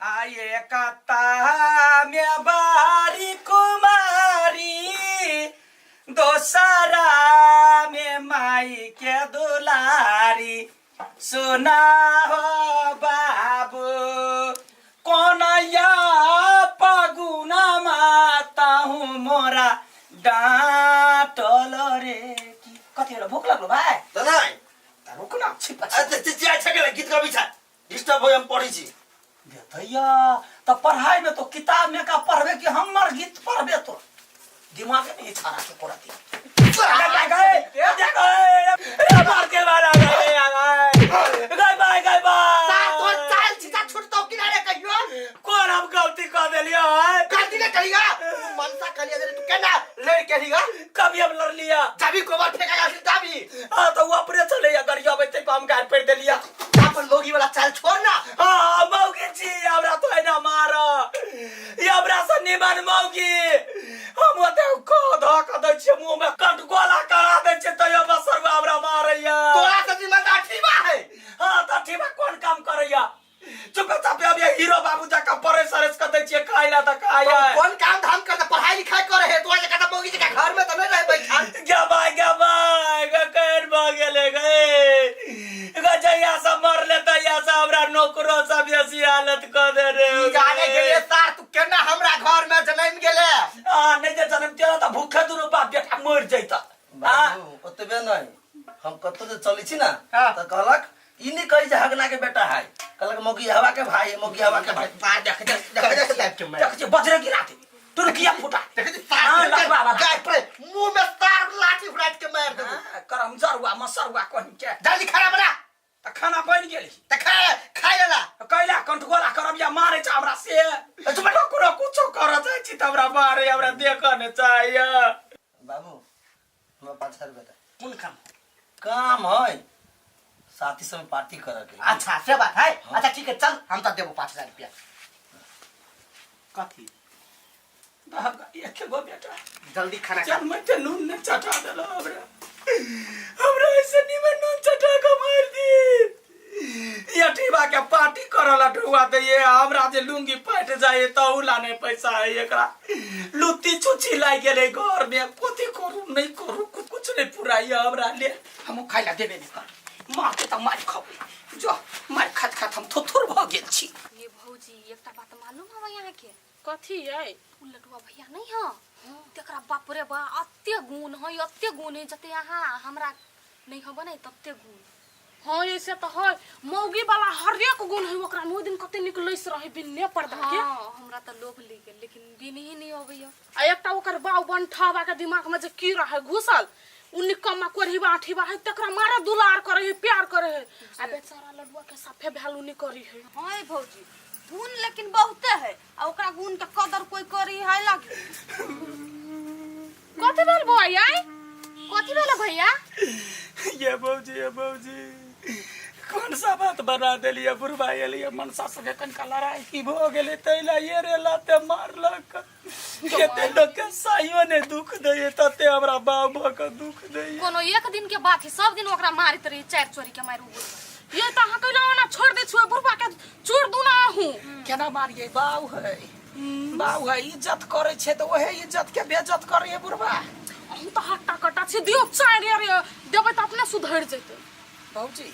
आये कता में बारी कुमारी दोसरा में माई के दुलारी सुना हो बाबू कौन या पगुना माता हूँ मोरा डांटल रे कति बेला भोक लाग्लो भाइ त नाइ रुक न छिप गीत गाबी छ डिस्टर्ब हो हम पढ़ी छी भैया तो पढ़ाई में तो किताब में का पढ़बे कि हमर गीत पढ़बे तो दिमाग में नहीं छाड़ा के पढ़ती मार के मारा गए तोर चाल छिटा छुटतो किनारे कहियो कौन हम गलती कर देलियो है गलती नहीं करिया मनसा करिया दे तू केना लड़ के लिया कभी हम लड़ लिया चाबी गोबर फेंका फिर चाबी हां तो वो अपने चले या गरिया बैठे को हम गार पेड़ दे लिया अपन लोगी वाला चाल छोड़ ना हां मौगी जी हमरा तो है ना मारो ये हमरा से निमन मौगी हम ओते को धक दै छै मुंह में कट गोला करा दै छै तो ये बसरवा हमरा मारैया तोरा से निमन आठीबा है हां त ठीबा कोन काम करैया चुप चाप अब ये हीरो बाबू जाका परे सरस कर दै छै खाइला त खाया कौन काम धाम कर पढ़ाई लिखाई करे है तोरा जका मौगी जका घर में त नहीं रह बैठा क्या भाई कहन भागेले गए गजैया से मर ले तैया से हमरा नौकरो सब ऐसी हालत कर दे रे जाने गेले सार तू केना हमरा घर में जन्म गेले हां नहीं जे जन्म तेरा त भूखे दुनु बाप बेटा मर जैता बाबू ओतबे नहीं हम कतो जे चली छी ना त कहलक इनी कहि जे हगना के बेटा है कहलक मौगी हवा के भाई मौगी हवा के भाई बात देख टाइप के मैं देख बजरे गिरा दे तुर्किया फुटा देख तार बाबा गाय पर मुंह में तार लाठी फुराट के मार दे करम जरुआ मसरुआ कोन के जल्दी खाना बना त खाना बन गेली त खाइला कैला कंठगोला करब या मारे छ हमरा से तू बेटा कोनो कुछो कर जाय छी त हमरा मारे हमरा देखने चाहिए बाबू हम 5 रुपया कौन काम काम है साथी संग पार्टी करे के अच्छा से बात है अच्छा ठीक है चल हम तो देबो 5000 रुपया कथी एक गो बेटा जल्दी खाना चल मत नून ने चटा देलो हमरा ऐसे निमन नून चटा के मार दी ये ठीबा के पार्टी करला ढुआ दे ये हमरा जे लुंगी फाट जाए तऊ लाने पैसा है एकरा लुत्ती छुची लाई गेले घर में कथी करू नहीं करू कुछ नहीं पुराइया हमरा ले हम खाइला देबे नहीं कर मार के त मार खाओ जो मार खात खात हम थोथुर भ गेल छी ये भौजी एकटा बात मालूम है यहाँ के कथी है उ लटुआ भैया नहीं है तेकरा बाप रे बा अत्ते गुण है जते यहाँ हमरा नहीं हो बने तत्ते गुण हाँ ऐसे तो है मौगी वाला हर एक गुण है ओकरा में दिन कते निकलैस रहे बिन्ने पर्दा के हां हमरा त लोभ ले गेल लेकिन बिन ही नहीं होबैया आ एकटा ओकर बाऊ बनठावा के दिमाग में जे की रहे घुसल उ निकम्मा कोरहीबा आठीबा है तकरा मारे दुलार करे है प्यार करे है आ बेचारा लडुआ के साफे वैल्यू नहीं करी है हां भौजी गुण लेकिन बहुते है आ ओकरा गुण के कदर कोई करी है लागे कथी भेल भैया कथी भेल भैया ये भौजी कौन सा बात बना देलिए बुढ़वा एलिए मनसा से कनका लड़ाई की हो गेले तैला ये रे लाते मारलक केते लोग के साइयो ने दुख दे तते हमरा बाबा का दुख दे कोनो एक दिन के बात है सब दिन ओकरा मारित रही चार चोरी के मारू ये त हा कइला ना छोड़ दे छुए बुढ़वा के चूर दूना हूं केना मारिए बाऊ है इज्जत करे छे तो ओहे इज्जत के बेइज्जत करे बुढ़वा हम तो हट्टा कट्टा छी दियो चार रे देबे त अपने सुधर जते भौजी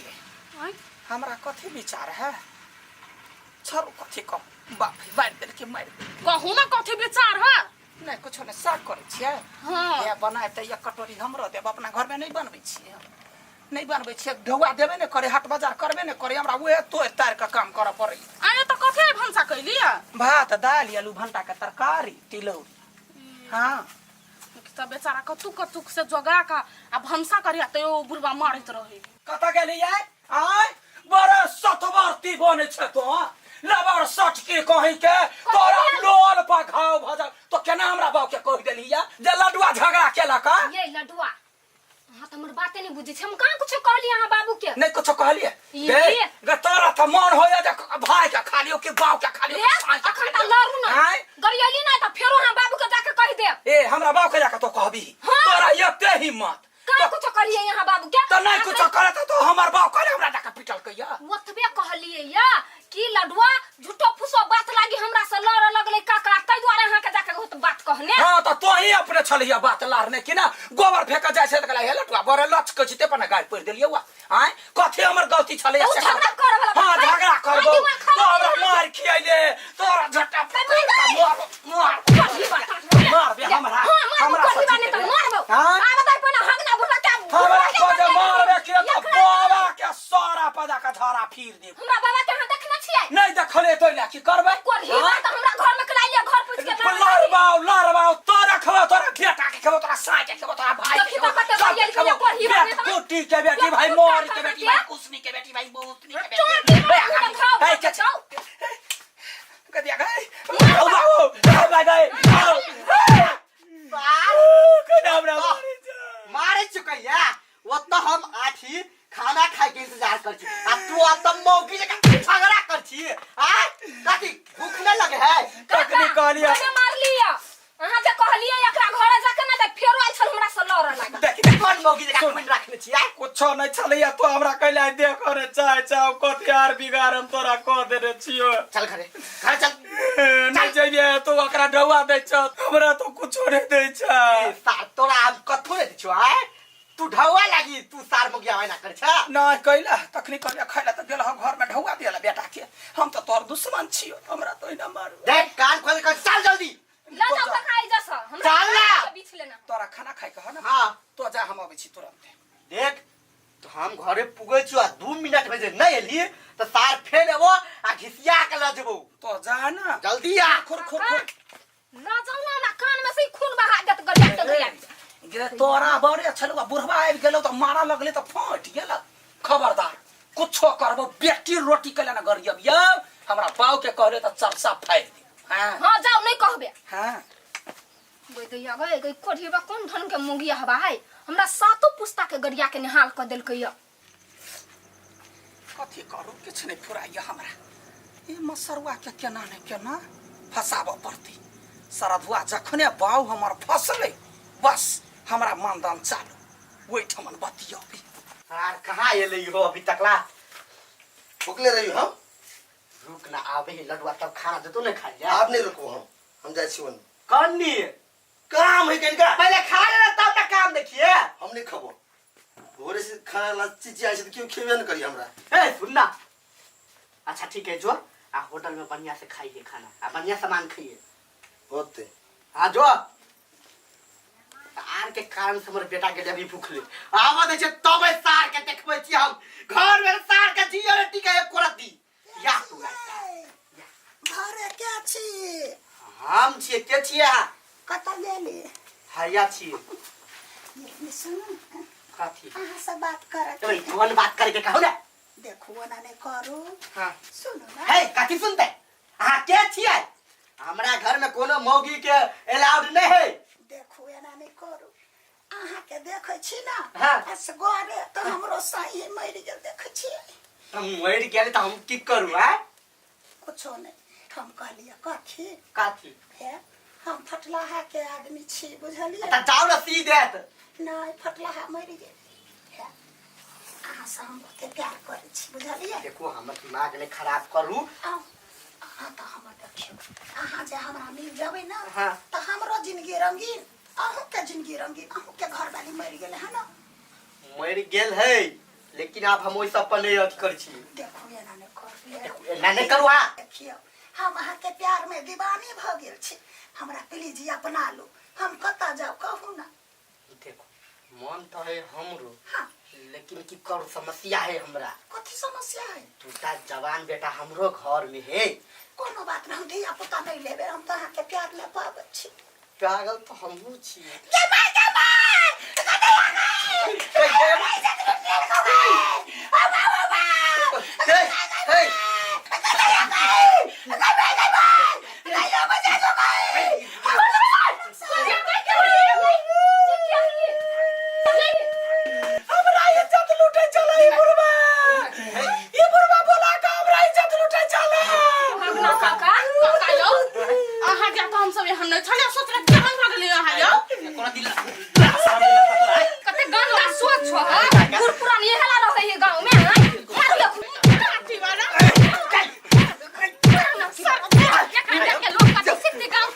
हमरा कथी विचार है छरो कथी को बाप मार दे के मार कहू ना कथी विचार है नहीं कुछ ने साग करे छिए हां ये बनाए त एक कटोरी हमरो देब अपना घर में नहीं बनबै छिए नहीं बनबै छिए ढौआ देबे ने करे हाट बाजार करबे ने करे हमरा ओए तोड़ तार के काम करे पड़ी आए त कथी भंसा कइलिया भात दाल आलू भंटा के तरकारी तिलौरी हां त बेचारा कतुक से जोगा का आ भंसा करिया त ओ बुढ़वा मारत रहे कता गेली आय बड़ा सतवर्ती बने छ तो लबर सट के कहि के तोरा लोल पर घाव भजा तो केना हमरा बाप के कह देली या जे लडुआ झगड़ा केला का ये लडुआ हां त हमर बाते नहीं बुझी छै हम कहां कुछ कहली यहां बाबू के नहीं कुछ कहलिए गे तोरा त मन होया जे भाई के खालियो के बाप के खालियो साई के अखन त लरू ना गरियली ना त फेरो हम बाबू के जाके कह दे ए हमरा बाप के जाके तो कहबी तोरा एते हिम्मत का कुछ करिए यहां बाबू के त नहीं कुछ करे तो हमर बाप करे हमरा जाके पिटल कहिया ओतबे कहलिए या कि लडुआ झूठो फुसो बात छलिया बात लारने कि ना गोबर फेंक जाय छै त कहला हे लटुआ बरे लच के छिते पने गाड़ पड़ देलिए वा आय कथि हमर गलती छले उ झगड़ा करे वाला हां झगड़ा करबो तोरा मार खियाइले तोरा झटा मार बे हमरा कोठी बाने त मारबो आ बताइ पने हगना बुला के हमरा खोजे मारबे के त बाबा के सारा पदा का धारा फिर दे हमरा बाबा के हां देखना छियै नहीं देखले तो ला की करबै कोठी बा त हमरा घर में कलाई लिया घर पूछ के लारबाओ तोरा खबो तोरा बेटा के खबो तोरा साय के खबो तोरा भाई के खबो कोठी के बेटी भाई मोर के बेटी भाई कुसनी के बेटी भाई बोतनी के बेटी भाई के जाओ कदिया गए आओ बाबू बाय मारे चुकैया वो तो हम आठी खाना खाए के इंतजार कर छी आ तू अब मौकी जगह झगड़ा कर छी आ ताकि भूख न लगे है कखनी कहलिया कने मार लिया अहां जे कहलिए एकरा घरे जाके ना देख फेरो आइल छल हमरा से लड़ लाग देख कौन मौकी जगह मन रखने छी आ कुछो नहीं छलैया तो हमरा कहला दे करे चाय चाव कथियार बिगारम तोरा कह देने छियो चल घरे घर चल नहीं चाहिए तो ओकरा ढौआ दै छ हमरा तो कुछो नहीं दै छ सार तोरा हम कथो रे छु आ तू ढौआ लागी तू सार मगिया ना कर छ ना कहला तखनी कहला खैला त गेल हम घर में ढौआ देला बेटा के हम तो तोर दुश्मन छियो हमरा तो इना मारू देख कान खोल कर चल जल्दी ला जाओ त खाई जस हमरा चल ना बीच लेना तोरा खाना खाइ कह ना हां तो जा हम आबै छी तुरंत देख तो हम घरे पुगे छु आ 2 मिनट में जे नहीं एली तो सार फेर एबो आ घिसिया के ल जेबो तो जा ना जल्दी आ खुर खुर खुर ना जाऊ ना ना कान में से खून बहा देत गलिया त गया गे तोरा बड़े छलवा बुढ़वा आबि गेलो त मारा लगले त फट गेल खबरदार कुछो करबो बेटी रोटी केला ना गरियब यौ हमरा बाऊ के कहले त चरसा फाइल दे हां हां जाऊ नहीं कहबे हां गई दैया गई कोठीबा कोन धन के मुंगिया हवा है हमरा सातो पुस्ता के गरिया के निहाल क देल कहिया कथि करू किछ नहीं फुराइया हमरा ए मसरुआ के केना नहीं केना फसाबो पड़ती सरधुआ जखने बाऊ हमर फसले बस हमरा मानदान चालू ओइ ठमन बतियो भी सार कहां एले हो अभी तकला भूखले रही हम रुक ना आवे लडुआ तब खाना दे तो नहीं खा लिया आप नहीं रुको हम जाए छी वन कन्नी काम है कहीं का पहले खा लेना तब तक काम देखिए हम नहीं खबो भोरे से खाना ला चीज आई से क्यों खेबे न करी हमरा ए सुन ना अच्छा ठीक है जो आ होटल में बढ़िया से खाइए खाना आ बढ़िया सामान खाइए होते हां जो आर के कारण से हमर बेटा के अभी भूखले आवा दे छै तबे सार के देखबै छी हम घर में सार के जियो टिका एक कोरती या तू घरे क्या छी हम छिए के छिया कत गेली हया छी ये सुन काठी अहाँ से बात करत तो कौन बात करके कहू ना देखो ना ने करू हां सुनो ना हे काठी सुनते हां के छिए हमरा घर में कोनो मौगी के अलाउड नहीं है देखो ना ने करू अहाँ के देखै छी ना हाँ। असगरे तो हमरो साई मरि गेल देखै छी हम मर गेल त हम की करू है कुछो नहीं हम कहलिए कथी काठी है हम फटलाहा के आदमी छी बुझलिए त जाऊ ना सी देत नहीं फटलाहा मरि गेल है अहाँ से हम बहुते प्यार करै छी बुझलिए देखो हमर दिमाग ने खराब करू आउ अहाँ तो हमर देखियो अहाँ जे हमरा मिल जाबे ना हाँ। तो हमरो जिंदगी रंगीन अहूँ के जिंदगी रंगीन अहूँ के घर वाली मर गेले है ना मर गेल है लेकिन आप हम ओइ सब पर नहीं अथी कर छी देखो एना ने कर ना नहीं करू हां देखियो हम अहाँ के प्यार में दीवानी भ गेल छी हमरा प्लीज अपना लो हम कता जाओ कहू ना देखो मन तो है हमरो हाँ लेकिन की करू समस्या है हमरा कथी समस्या है दूटा जवान बेटा हमरो घर में है कोनो बात नहीं धिया पुता नहीं लेबे हम तो अहाँ के प्यार ले पाबै छी पागल तो हमहू छी के भाई हमरा इज्जत लूटे चला ई बुढ़वा बोला का हमरा इज्जत लूटे चला हगना काका काका यो अहाँ के तो हम सब यहाँ नहीं छले सोच रहे केहन भ गेली अहाँ यो कोनो दिल कते गंदा सोच छ ह बूढ़ पुरान ये हला रहे है गांव में हैं मारू देखो काठी वाला सर के लोग का सिद्ध गांव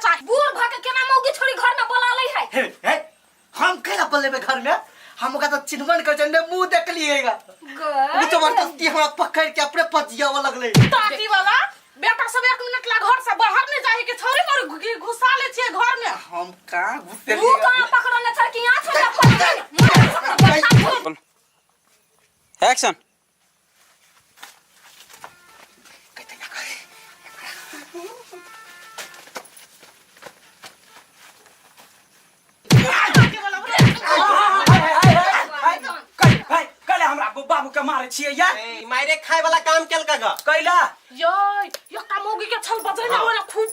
चाहिए। बूढ़ भ के केना मौगी छोड़ी घर में बोला लै है। हे हम कैला बोलेबे घर में हम ओकरा तो चिन्हबन कर जने मुंह देख लिएगा वो जबरदस्ती हमरा पकड़ के अपने पजियावा लगले ताती वाला बेटा सब 1 मिनट ला घर से बाहर नहीं जाए के छोरी मोर घुसा ले छे घर में। हम कहां घुसे तू कहां पकड़ने छड़ कि यहां छोड़ एक्शन। कले हमरा बाबू के मारे छिए या मारे खाए वाला काम केल का ग कैला यो एकटा मौगी के छल बजैले वाला खूब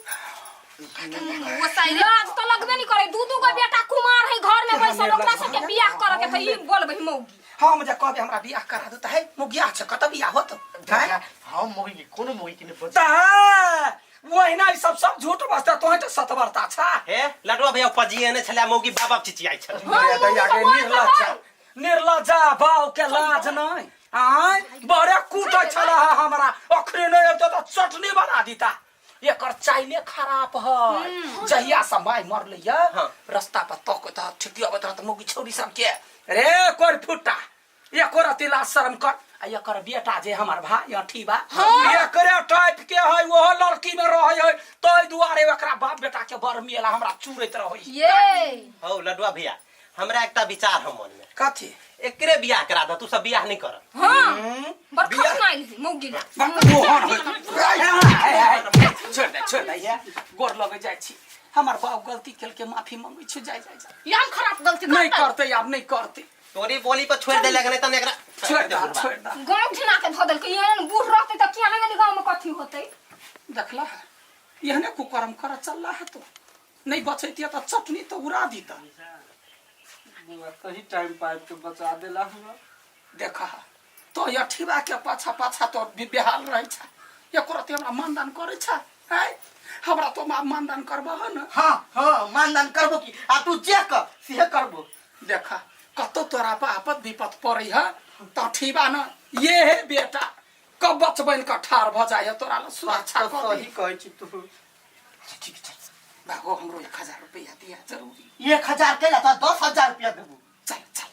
वो लाज तो लगबे नहीं करे। दू गो बेटा कुमार है घर में बैसल ओकरा से के बियाह करे के त ई बोलबे मौगी। हम जे कहबे हमरा बियाह करा दे त है मुगिया छ कत बियाह होत है हम मौगी के कोनो मौगी के नहीं ता वही ना सब झूठ बसता तो है तो सतवर्ता छा हे लडवा भैया पजिए ने छला मौगी बाबा चिचियाई छ मेरे दैया के निर्लज्जा बाऊ के लाज नहीं आय बड़े कूटै छला हमरा अखरे नहीं तो चटनी बना दीता। एकर चाइले खराब है जहिया समय मरले या रास्ता पर तक त ठिकिया बता त मौगी छोरी सब के रे कोर फुटा एकर तिला शर्म कर आ एकर बेटा जे हमर भाई अठी बा एकरे टाइप के है वो लड़की में रहे है तोय दुआरे ओकरा बाप बेटा के बर मेला हमरा चूरैत रहे ये हो लडवा भैया हमरा एकटा विचार हम मन में कथी एकरे बियाह करा द तू सब बियाह नहीं कर हां बरखा नहीं मौगी ला मोहन छोड़ दे ये गोर लगे जाय छी हमर बाप गलती केल के माफी मांगै छी जाय याम खराब गलती नहीं करते यार नहीं करते तोरी बोली पर छोड़ दे लगने तने एकरा छोड़ दा गांव ठिना के धदल के एहन बूढ़ रहते त किया लगे गांव में कथी होतै। देखला यहने कुकर्म कर चलला है तो नहीं बचैतिया त चटनी तो उड़ा दीता सही टाइम पाइप के बचा देला हमरा। देखा तो अठीबा के पाछा पाछा तो बेहाल रहे छ एको रति हमरा मानदान करे छ है हमरा तो मानदान करबा है न। हां मानदान करबो की आ तू जे कर से करबो। देखा कतो तोरा पर आपद विपद पड़ई है तो ठीबा न ये है बेटा कब बचबन का ठार भ जाय तोरा ल सुरक्षा कर सही कहै छी तू ठीक है बागो हमरो 1000 रुपया दिया जरूरी 1000 केला त 10000 रुपया देबो चल